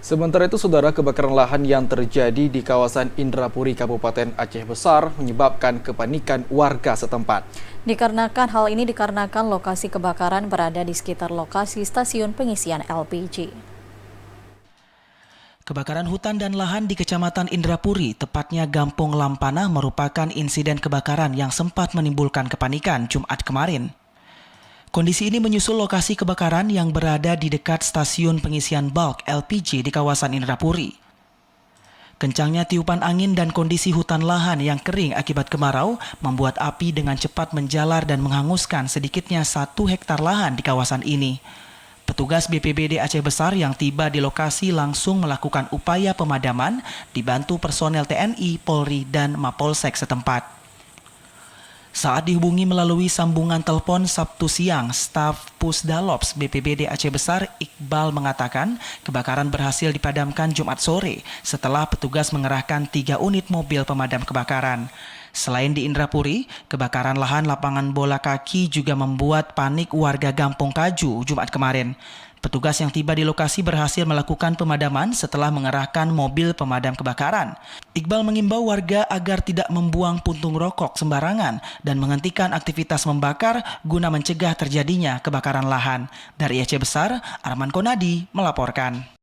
Sementara itu, saudara, kebakaran lahan yang terjadi di kawasan Indrapuri, Kabupaten Aceh Besar menyebabkan kepanikan warga setempat. Hal ini dikarenakan lokasi kebakaran berada di sekitar lokasi stasiun pengisian LPG. Kebakaran hutan dan lahan di Kecamatan Indrapuri, tepatnya Gampong Lampana, merupakan insiden kebakaran yang sempat menimbulkan kepanikan Jumat kemarin. Kondisi ini menyusul lokasi kebakaran yang berada di dekat stasiun pengisian bulk LPG di kawasan Indrapuri. Kencangnya tiupan angin dan kondisi hutan lahan yang kering akibat kemarau membuat api dengan cepat menjalar dan menghanguskan sedikitnya 1 hektar lahan di kawasan ini. Petugas BPBD Aceh Besar yang tiba di lokasi langsung melakukan upaya pemadaman dibantu personel TNI, Polri, dan Mapolsek setempat. Saat dihubungi melalui sambungan telepon Sabtu siang, staf Pusdalops BPBD Aceh Besar Iqbal mengatakan kebakaran berhasil dipadamkan Jumat sore setelah petugas mengerahkan 3 unit mobil pemadam kebakaran. Selain di Indrapuri, kebakaran lahan lapangan bola kaki juga membuat panik warga Gampong Kaju Jumat kemarin. Petugas yang tiba di lokasi berhasil melakukan pemadaman setelah mengerahkan mobil pemadam kebakaran. Iqbal mengimbau warga agar tidak membuang puntung rokok sembarangan dan menghentikan aktivitas membakar guna mencegah terjadinya kebakaran lahan. Dari Aceh Besar, Arman Konadi melaporkan.